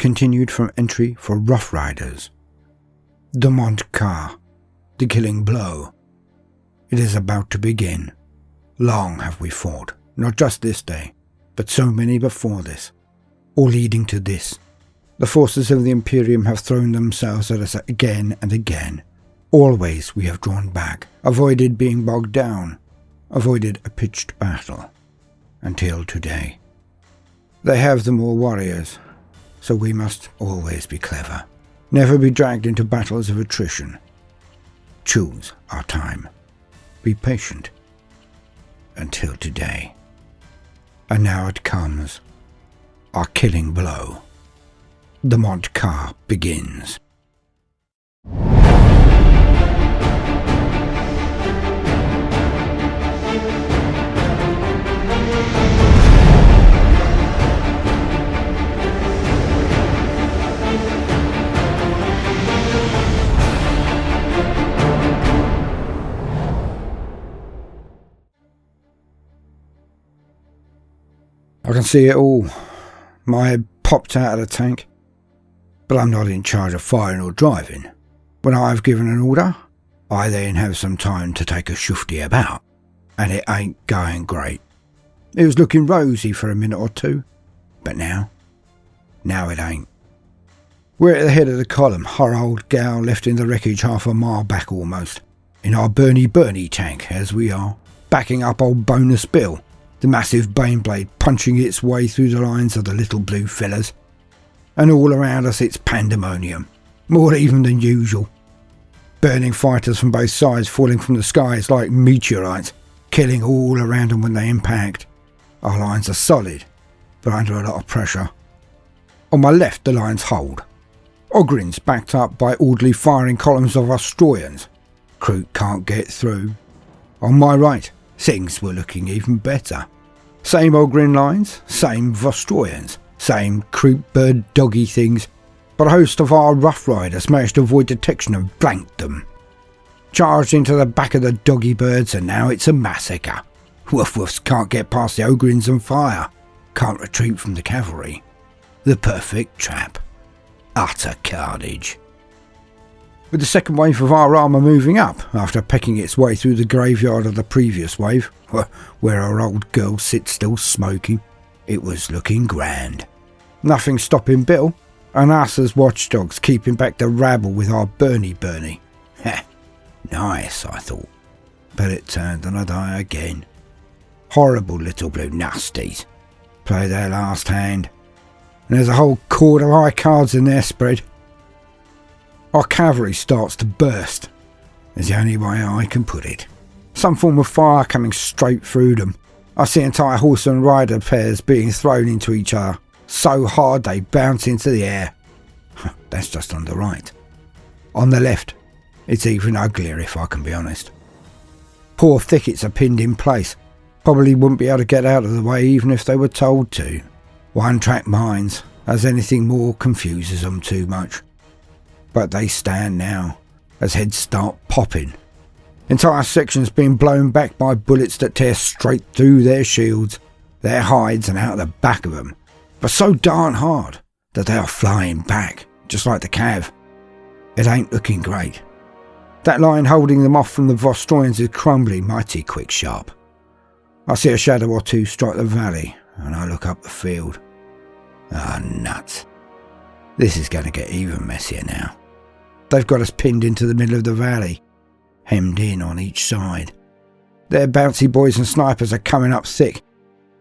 continued from entry for Rough Riders. The Montcar, the killing blow. It is about to begin. Long have we fought, not just this day, but so many before this, all leading to this. The forces of the Imperium have thrown themselves at us again and again. Always we have drawn back, avoided being bogged down, avoided a pitched battle. Until today. They have the more warriors, so we must always be clever. Never be dragged into battles of attrition. Choose our time. Be patient. Until today. And now it comes. Our killing blow. The Montcar begins. I can see it all. My head popped out of the tank. But I'm not in charge of firing or driving. When I've given an order, I then have some time to take a shufti about. And it ain't going great. It was looking rosy for a minute or two. But now it ain't. We're at the head of the column, our old gal left in the wreckage half a mile back almost. In our Bernie tank, as we are, backing up old Bonus Bill. The massive Baneblade punching its way through the lines of the little blue fellers. And all around us it's pandemonium, more even than usual. Burning fighters from both sides falling from the skies like meteorites, killing all around them when they impact. Our lines are solid, but under a lot of pressure. On my left the lines hold. Ogrins backed up by orderly firing columns of Australians. Kroot can't get through. On my right, things were looking even better. Same Ogrin lines, same Vostroyans, same Kroot bird doggy things, but a host of our Rough Riders managed to avoid detection and blanked them. Charged into the back of the doggy birds and now it's a massacre. Woof woofs can't get past the Ogrins and fire, can't retreat from the cavalry. The perfect trap. Utter carnage. With the second wave of our armour moving up after pecking its way through the graveyard of the previous wave, where our old girl sits still smoking, it was looking grand. Nothing stopping Bill, and us as watchdogs keeping back the rabble with our Bernie. Nice, I thought, but it turned on a die again. Horrible little blue nasties. Play their last hand, and there's a whole cord of high cards in their spread. Our cavalry starts to burst, is the only way I can put it. Some form of fire coming straight through them. I see entire horse and rider pairs being thrown into each other, so hard they bounce into the air. That's just on the right. On the left, it's even uglier if I can be honest. Poor thickets are pinned in place, probably wouldn't be able to get out of the way even if they were told to. One-track mines, as anything more confuses them too much. But they stand now, as heads start popping. Entire sections being blown back by bullets that tear straight through their shields, their hides and out the back of them, but so darn hard that they are flying back, just like the cav. It ain't looking great. That line holding them off from the Vostroyans is crumbling mighty quick sharp. I see a shadow or two strike the valley, and I look up the field. Ah, nuts. This is going to get even messier now. They've got us pinned into the middle of the valley, hemmed in on each side. Their bouncy boys and snipers are coming up thick.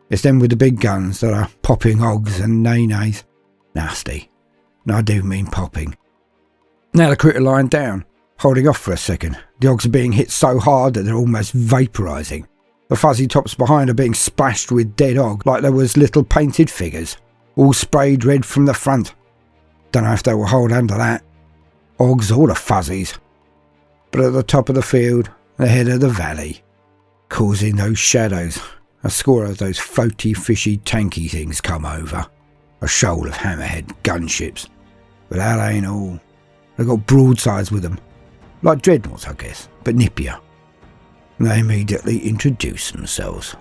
It's them with the big guns that are popping ogs and nays. Nasty. And I do mean popping. Now the critter lying down, holding off for a second. The ogs are being hit so hard that they're almost vaporising. The fuzzy tops behind are being splashed with dead og like there was little painted figures, all sprayed red from the front. Don't know if they will hold under that. Ogs or the fuzzies. But at the top of the field, the head of the valley, causing those shadows, a score of those floaty, fishy, tanky things come over. A shoal of hammerhead gunships. But that ain't all. They've got broadsides with them. Like dreadnoughts, I guess, but nippier. And they immediately introduce themselves.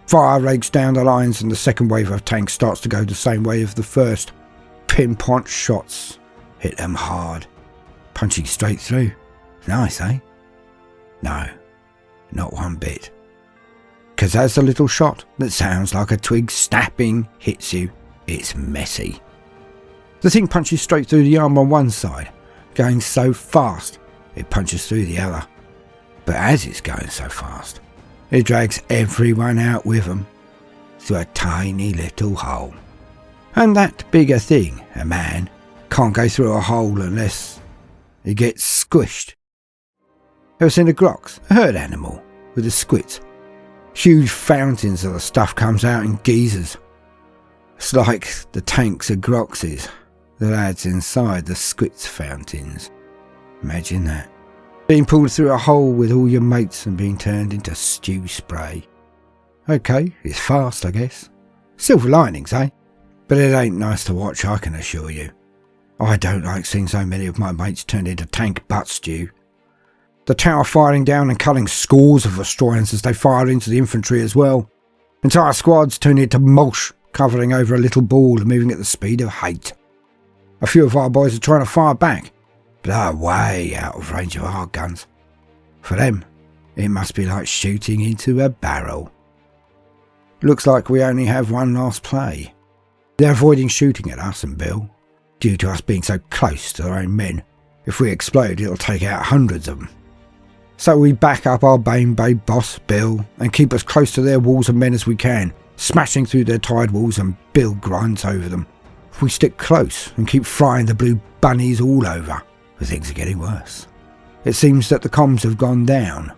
Fire rakes down the lines and the second wave of tanks starts to go the same way as the first. pinpoint shots hit them hard, punching straight through. Nice, eh? No, not one bit. Because as the little shot that sounds like a twig snapping hits you, it's messy. The thing punches straight through the arm on one side, going so fast it punches through the other. But as it's going so fast, it drags everyone out with them through a tiny little hole. And that bigger thing, a man, can't go through a hole unless he gets squished. Ever seen a grox, a herd animal, with the squits? Huge fountains of the stuff comes out in geysers. It's like the tanks of groxes, the lads inside the squits fountains. Imagine that. Being pulled through a hole with all your mates and being turned into stew spray. Okay, it's fast, I guess. Silver linings, eh? But it ain't nice to watch, I can assure you. I don't like seeing so many of my mates turned into tank butt stew. The tower firing down and culling scores of Australians as they fire into the infantry as well. Entire squads turn into mush, covering over a little ball and moving at the speed of hate. A few of our boys are trying to fire back, but are way out of range of our guns. For them, it must be like shooting into a barrel. Looks like we only have one last play. They're avoiding shooting at us and Bill, due to us being so close to their own men. If we explode, it'll take out hundreds of them. So we back up our Bane Bay boss, Bill, and keep as close to their walls of men as we can, smashing through their tide walls, and Bill grinds over them. If we stick close and keep frying the blue bunnies all over, things are getting worse. It seems that the comms have gone down,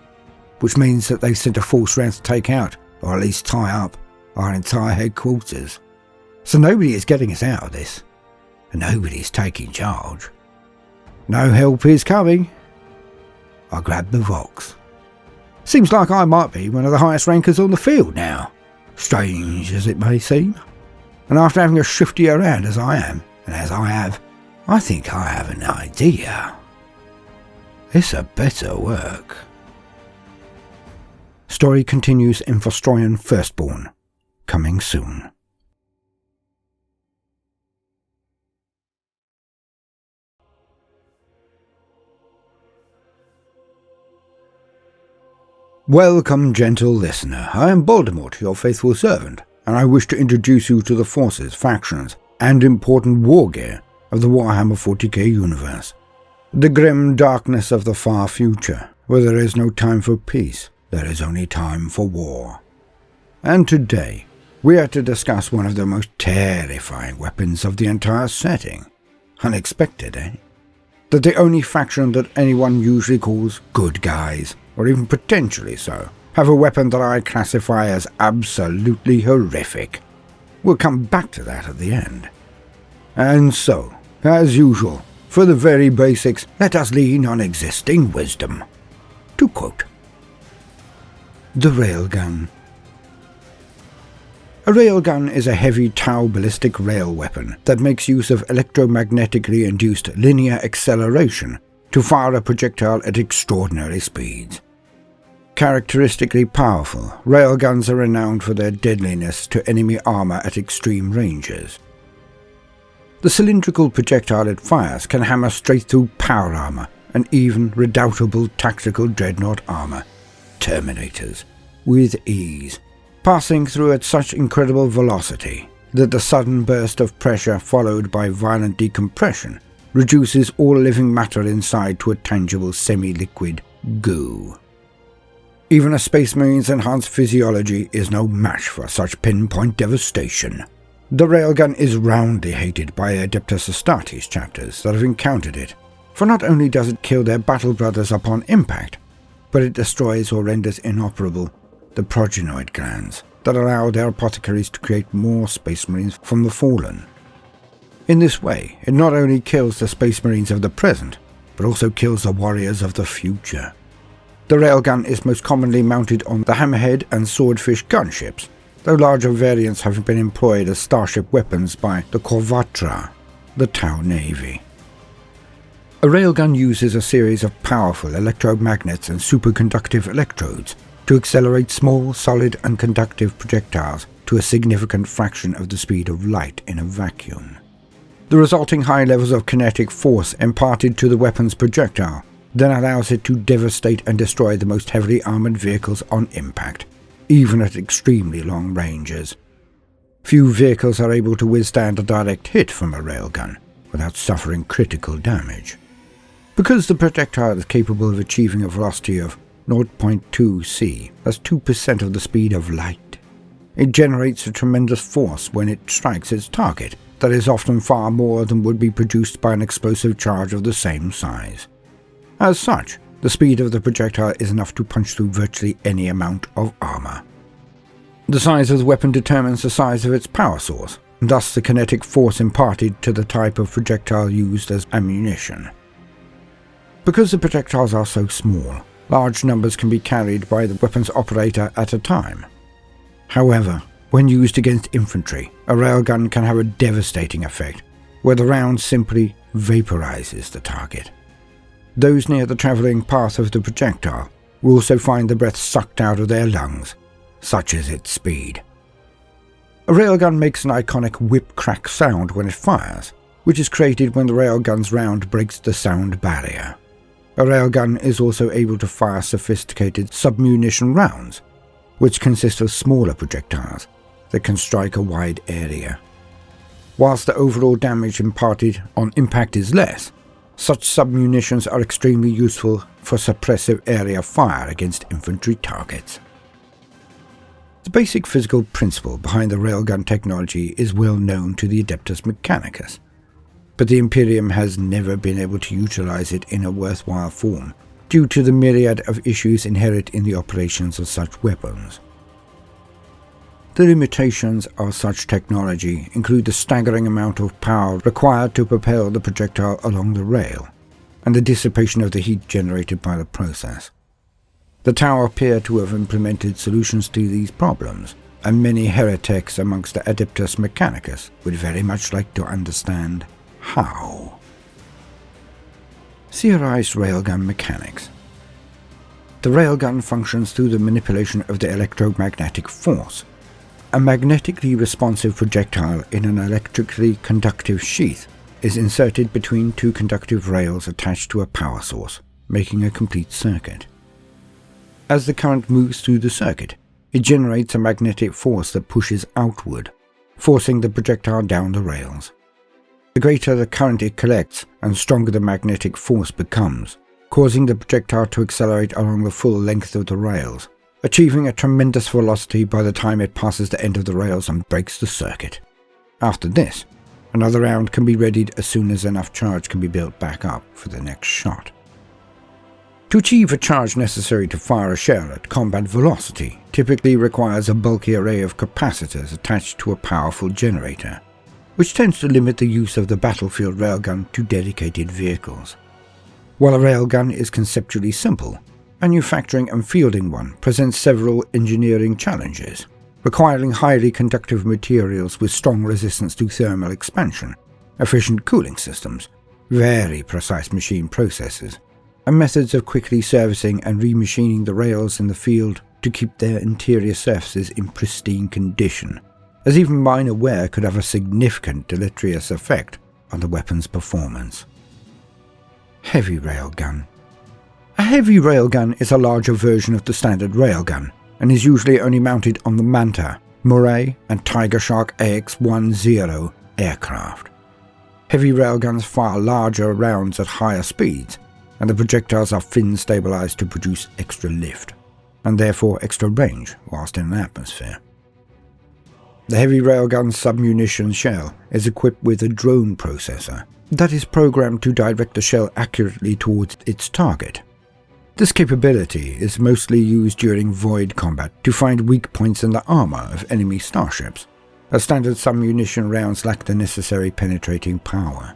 which means that they've sent a force round to take out, or at least tie up, our entire headquarters. So nobody is getting us out of this, and nobody is taking charge. No help is coming. I grabbed the Vox. Seems like I might be one of the highest rankers on the field now, strange as it may seem. And after having a shifty around as I am, and as I have, I think I have an idea. This had better work. Story continues in Vostroyan Firstborn, coming soon. Welcome, gentle listener. I am Baldermort, your faithful servant, and I wish to introduce you to the forces, factions, and important war gear of the Warhammer 40k universe. The grim darkness of the far future, where there is no time for peace, there is only time for war. And today, we are to discuss one of the most terrifying weapons of the entire setting. Unexpected, eh? That the only faction that anyone usually calls good guys, or even potentially so, have a weapon that I classify as absolutely horrific. We'll come back to that at the end. And so, as usual, for the very basics, let us lean on existing wisdom. To quote, the Railgun. A railgun is a heavy tow ballistic rail weapon that makes use of electromagnetically induced linear acceleration to fire a projectile at extraordinary speeds. Characteristically powerful, railguns are renowned for their deadliness to enemy armour at extreme ranges. The cylindrical projectile it fires can hammer straight through power armour and even redoubtable tactical dreadnought armour, Terminators, with ease, passing through at such incredible velocity that the sudden burst of pressure followed by violent decompression reduces all living matter inside to a tangible semi-liquid goo. Even a Space Marine's enhanced physiology is no match for such pinpoint devastation. The railgun is roundly hated by Adeptus Astartes chapters that have encountered it, for not only does it kill their battle brothers upon impact, but it destroys or renders inoperable the progenoid glands that allow their apothecaries to create more Space Marines from the fallen. In this way, it not only kills the Space Marines of the present, but also kills the warriors of the future. The railgun is most commonly mounted on the Hammerhead and Swordfish gunships, though larger variants have been employed as starship weapons by the Corvatra, the Tau Navy. A railgun uses a series of powerful electromagnets and superconductive electrodes to accelerate small, solid and conductive projectiles to a significant fraction of the speed of light in a vacuum. The resulting high levels of kinetic force imparted to the weapon's projectile then allows it to devastate and destroy the most heavily armoured vehicles on impact, even at extremely long ranges. Few vehicles are able to withstand a direct hit from a railgun without suffering critical damage. Because the projectile is capable of achieving a velocity of 0.2 c, that's 2% of the speed of light, it generates a tremendous force when it strikes its target that is often far more than would be produced by an explosive charge of the same size. As such, the speed of the projectile is enough to punch through virtually any amount of armor. The size of the weapon determines the size of its power source, and thus the kinetic force imparted to the type of projectile used as ammunition. Because the projectiles are so small, large numbers can be carried by the weapon's operator at a time. However, when used against infantry, a railgun can have a devastating effect, where the round simply vaporizes the target. Those near the travelling path of the projectile will also find the breath sucked out of their lungs, such is its speed. A railgun makes an iconic whip-crack sound when it fires, which is created when the railgun's round breaks the sound barrier. A railgun is also able to fire sophisticated submunition rounds, which consist of smaller projectiles that can strike a wide area. Whilst the overall damage imparted on impact is less, such submunitions are extremely useful for suppressive area fire against infantry targets. The basic physical principle behind the railgun technology is well known to the Adeptus Mechanicus, but the Imperium has never been able to utilize it in a worthwhile form due to the myriad of issues inherent in the operations of such weapons. The limitations of such technology include the staggering amount of power required to propel the projectile along the rail, and the dissipation of the heat generated by the process. The Tower appear to have implemented solutions to these problems, and many heretics amongst the Adeptus Mechanicus would very much like to understand how. Theorized railgun mechanics. The railgun functions through the manipulation of the electromagnetic force. A magnetically responsive projectile in an electrically conductive sheath is inserted between two conductive rails attached to a power source, making a complete circuit. As the current moves through the circuit, it generates a magnetic force that pushes outward, forcing the projectile down the rails. The greater the current it collects, and stronger the magnetic force becomes, causing the projectile to accelerate along the full length of the rails, achieving a tremendous velocity by the time it passes the end of the rails and breaks the circuit. After this, another round can be readied as soon as enough charge can be built back up for the next shot. To achieve a charge necessary to fire a shell at combat velocity typically requires a bulky array of capacitors attached to a powerful generator, which tends to limit the use of the battlefield railgun to dedicated vehicles. While a railgun is conceptually simple, manufacturing and fielding one presents several engineering challenges, requiring highly conductive materials with strong resistance to thermal expansion, efficient cooling systems, very precise machine processes, and methods of quickly servicing and remachining the rails in the field to keep their interior surfaces in pristine condition, as even minor wear could have a significant deleterious effect on the weapon's performance. Heavy railgun. A heavy railgun is a larger version of the standard railgun, and is usually only mounted on the Manta, Murray, and Tiger Shark AX-10 aircraft. Heavy railguns fire larger rounds at higher speeds, and the projectiles are fin-stabilized to produce extra lift, and therefore extra range whilst in an atmosphere. The heavy railgun's submunition shell is equipped with a drone processor that is programmed to direct the shell accurately towards its target. This capability is mostly used during void combat to find weak points in the armor of enemy starships, as standard submunition rounds lack the necessary penetrating power.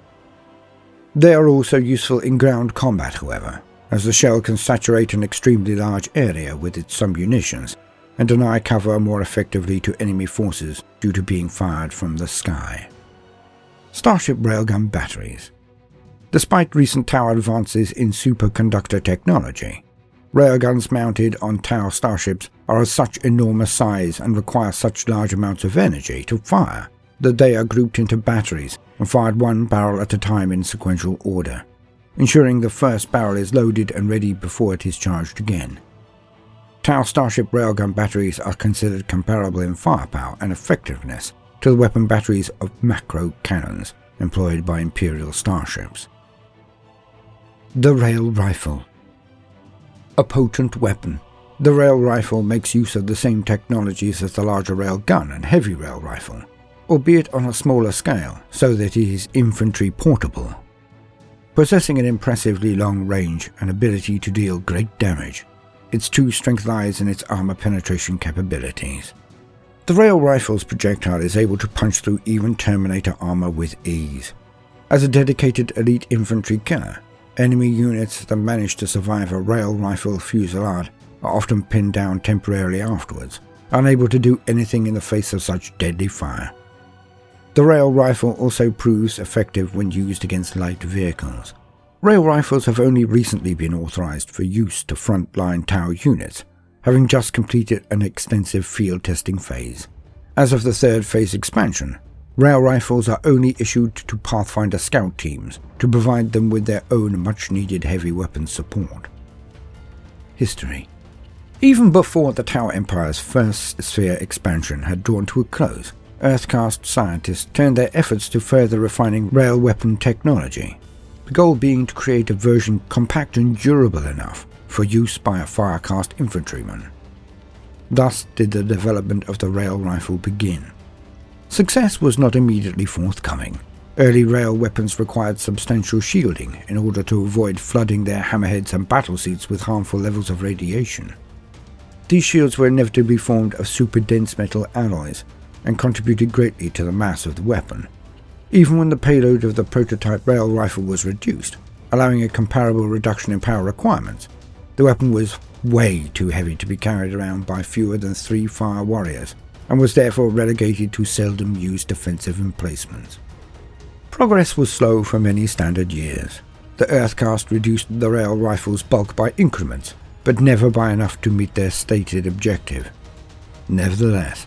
They are also useful in ground combat, however, as the shell can saturate an extremely large area with its submunitions and deny cover more effectively to enemy forces due to being fired from the sky. Starship railgun batteries. Despite recent Tau advances in superconductor technology, railguns mounted on Tau starships are of such enormous size and require such large amounts of energy to fire that they are grouped into batteries and fired one barrel at a time in sequential order, ensuring the first barrel is loaded and ready before it is charged again. Tau Starship Railgun batteries are considered comparable in firepower and effectiveness to the weapon batteries of macro cannons employed by Imperial starships. The Rail Rifle. A potent weapon, the Rail Rifle makes use of the same technologies as the larger Railgun and heavy rail rifle, albeit on a smaller scale so that it is infantry portable. Possessing an impressively long range and ability to deal great damage, its true strength lies in its armor penetration capabilities. The Rail Rifle's projectile is able to punch through even Terminator armor with ease. As a dedicated elite infantry killer, enemy units that manage to survive a Rail Rifle fusillade are often pinned down temporarily afterwards, unable to do anything in the face of such deadly fire. The Rail Rifle also proves effective when used against light vehicles. Rail rifles have only recently been authorized for use to front-line Tau units, having just completed an extensive field testing phase. As of the third phase expansion, rail rifles are only issued to Pathfinder scout teams to provide them with their own much-needed heavy weapons support. History. Even before the Tau Empire's first sphere expansion had drawn to a close, Earthcast scientists turned their efforts to further refining rail weapon technology, the goal being to create a version compact and durable enough for use by a Firecast infantryman. Thus did the development of the rail rifle begin. Success was not immediately forthcoming. Early rail weapons required substantial shielding in order to avoid flooding their hammerheads and battlesuits with harmful levels of radiation. These shields were inevitably formed of super-dense metal alloys and contributed greatly to the mass of the weapon. Even when the payload of the prototype rail rifle was reduced, allowing a comparable reduction in power requirements, the weapon was way too heavy to be carried around by fewer than 3 fire warriors, and was therefore relegated to seldom used defensive emplacements. Progress was slow for many standard years. The Earthcast reduced the rail rifle's bulk by increments, but never by enough to meet their stated objective. Nevertheless,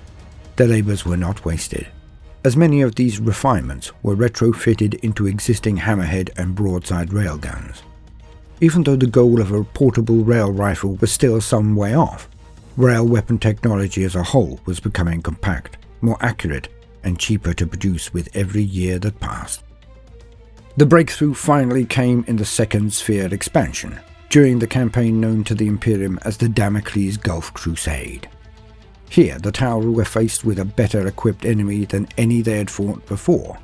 their labours were not wasted, as many of these refinements were retrofitted into existing hammerhead and broadside railguns. Even though the goal of a portable rail rifle was still some way off, rail weapon technology as a whole was becoming compact, more accurate, and cheaper to produce with every year that passed. The breakthrough finally came in the Second Sphere expansion, during the campaign known to the Imperium as the Damocles Gulf Crusade. Here, the Tau were faced with a better-equipped enemy than any they had fought before,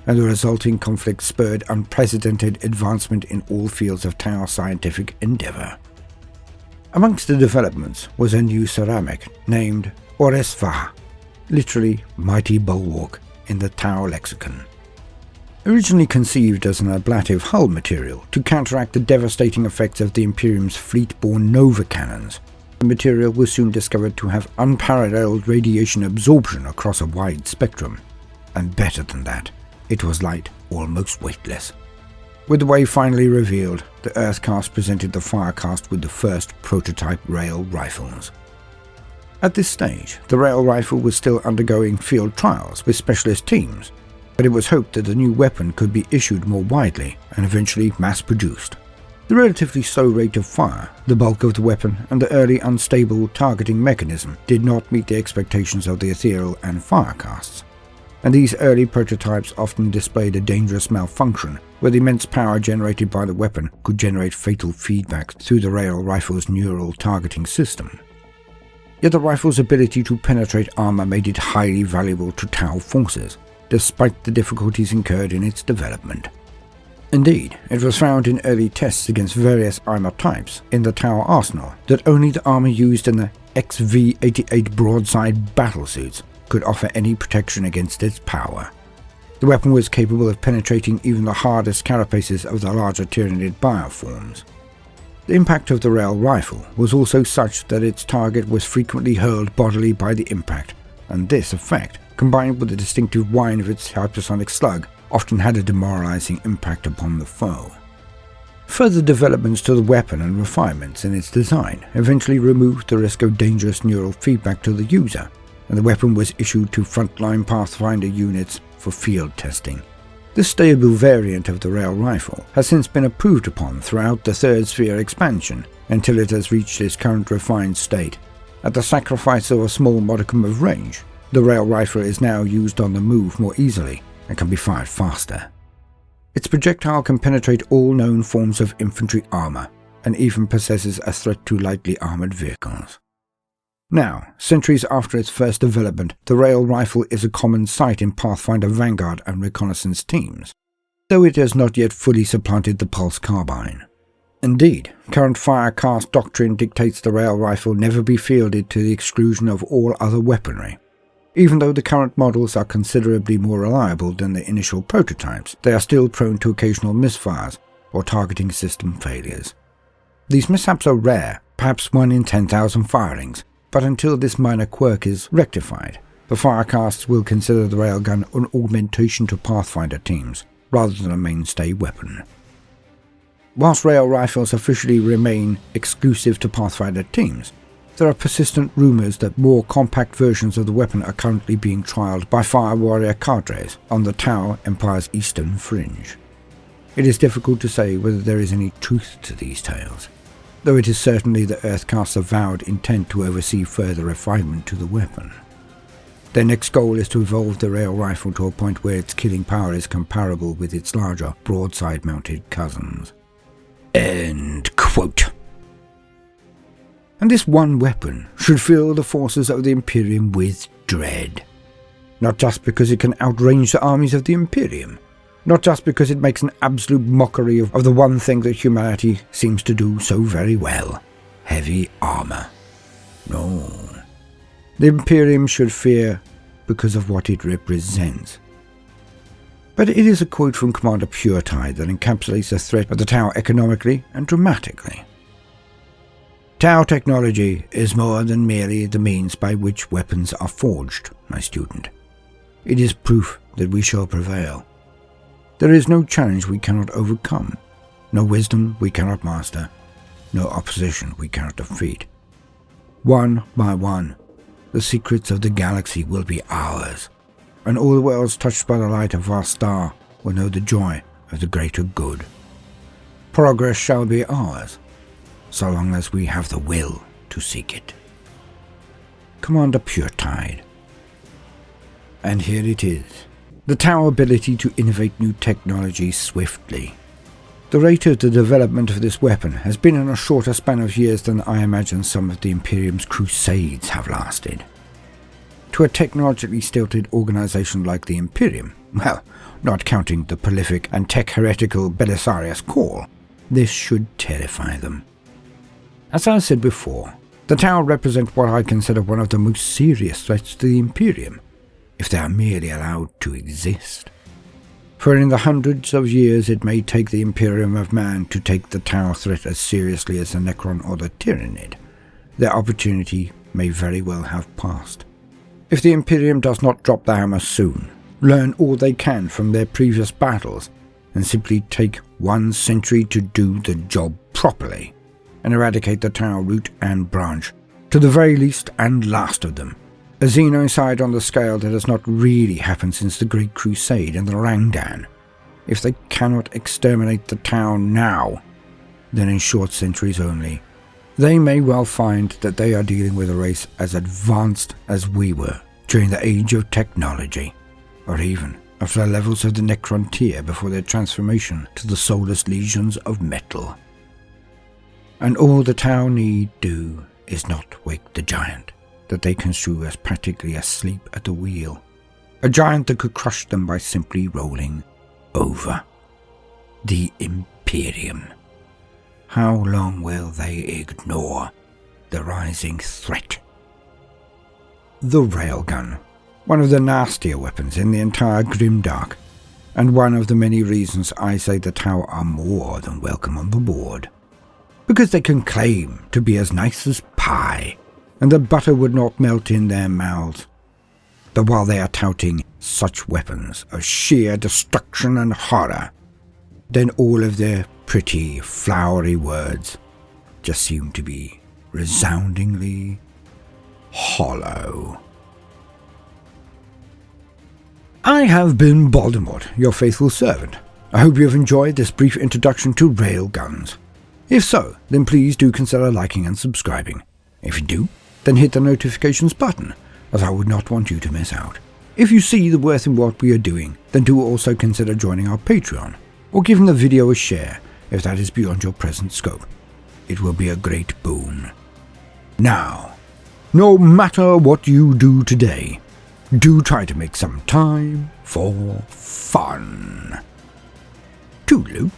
and the resulting conflict spurred unprecedented advancement in all fields of Tau scientific endeavor. Amongst the developments was a new ceramic named Oresva, literally mighty bulwark in the Tau lexicon. Originally conceived as an ablative hull material to counteract the devastating effects of the Imperium's fleet-borne Nova cannons, the material was soon discovered to have unparalleled radiation absorption across a wide spectrum, and better than that, it was light, almost weightless. With the way finally revealed, the Earthcast presented the Firecast with the first prototype rail rifles. At this stage, the rail rifle was still undergoing field trials with specialist teams, but it was hoped that the new weapon could be issued more widely and eventually mass-produced. The relatively slow rate of fire, the bulk of the weapon, and the early unstable targeting mechanism did not meet the expectations of the Ethereal and Firecasts, and these early prototypes often displayed a dangerous malfunction where the immense power generated by the weapon could generate fatal feedback through the rail rifle's neural targeting system. Yet the rifle's ability to penetrate armor made it highly valuable to Tau forces, despite the difficulties incurred in its development. Indeed, it was found in early tests against various armor types in the Tau arsenal that only the armor used in the XV-88 broadside battlesuits could offer any protection against its power. The weapon was capable of penetrating even the hardest carapaces of the larger Tyranid bioforms. The impact of the rail rifle was also such that its target was frequently hurled bodily by the impact, and this effect, combined with the distinctive whine of its hypersonic slug, often had a demoralizing impact upon the foe. Further developments to the weapon and refinements in its design eventually removed the risk of dangerous neural feedback to the user, and the weapon was issued to frontline Pathfinder units for field testing. This stable variant of the rail rifle has since been improved upon throughout the Third Sphere expansion until it has reached its current refined state. At the sacrifice of a small modicum of range, the rail rifle is now used on the move more easily and can be fired faster. Its projectile can penetrate all known forms of infantry armor and even possesses a threat to lightly armored vehicles. Now, centuries after its first development, the rail rifle is a common sight in Pathfinder Vanguard and reconnaissance teams, though it has not yet fully supplanted the pulse carbine. Indeed, current firecast doctrine dictates the rail rifle never be fielded to the exclusion of all other weaponry. Even though the current models are considerably more reliable than the initial prototypes, they are still prone to occasional misfires or targeting system failures. These mishaps are rare, perhaps 1 in 10,000 firings, but until this minor quirk is rectified, the firecasts will consider the railgun an augmentation to Pathfinder teams, rather than a mainstay weapon. Whilst rail rifles officially remain exclusive to Pathfinder teams, there are persistent rumours that more compact versions of the weapon are currently being trialled by Fire Warrior cadres on the Tau Empire's eastern fringe. It is difficult to say whether there is any truth to these tales, though it is certainly the Earthcast's avowed intent to oversee further refinement to the weapon. Their next goal is to evolve the rail rifle to a point where its killing power is comparable with its larger, broadside-mounted cousins. End quote. And this one weapon should fill the forces of the Imperium with dread. Not just because it can outrange the armies of the Imperium, not just because it makes an absolute mockery of the one thing that humanity seems to do so very well, heavy armor. No. The Imperium should fear because of what it represents. But it is a quote from Commander Puretide that encapsulates the threat of the Tau economically and dramatically. Tau technology is more than merely the means by which weapons are forged, my student. It is proof that we shall prevail. There is no challenge we cannot overcome, no wisdom we cannot master, no opposition we cannot defeat. One by one, the secrets of the galaxy will be ours, and all the worlds touched by the light of our star will know the joy of the greater good. Progress shall be ours, so long as we have the will to seek it. Commander Puretide. And here it is, the Tau ability to innovate new technology swiftly. The rate of the development of this weapon has been in a shorter span of years than I imagine some of the Imperium's crusades have lasted. To a technologically stilted organization like the Imperium, well, not counting the prolific and tech-heretical Belisarius Corps, this should terrify them. As I said before, the Tau represent what I consider one of the most serious threats to the Imperium, if they are merely allowed to exist. For in the hundreds of years it may take the Imperium of Man to take the Tau threat as seriously as the Necron or the Tyranid, their opportunity may very well have passed. If the Imperium does not drop the hammer soon, learn all they can from their previous battles, and simply take 1 century to do the job properly, and eradicate the Tau root and branch, to the very least and last of them, a xenocide on the scale that has not really happened since the Great Crusade and the Rangdan. If they cannot exterminate the Tau now, then in short centuries only, they may well find that they are dealing with a race as advanced as we were during the age of technology, or even of the levels of the Necron tier before their transformation to the soulless legions of metal. And all the Tau need do is not wake the giant that they construe as practically asleep at the wheel, a giant that could crush them by simply rolling over. The Imperium. How long will they ignore the rising threat? The Railgun, one of the nastier weapons in the entire Grimdark, and one of the many reasons I say the Tau are more than welcome on the board. Because they can claim to be as nice as pie, and the butter would not melt in their mouths. But while they are touting such weapons of sheer destruction and horror, then all of their pretty, flowery words just seem to be resoundingly hollow. I have been Baldermort, your faithful servant. I hope you have enjoyed this brief introduction to Railguns. If so, then please do consider liking and subscribing. If you do, then hit the notifications button, as I would not want you to miss out. If you see the worth in what we are doing, then do also consider joining our Patreon, or giving the video a share if that is beyond your present scope. It will be a great boon. Now, no matter what you do today, do try to make some time for fun. Toodaloo.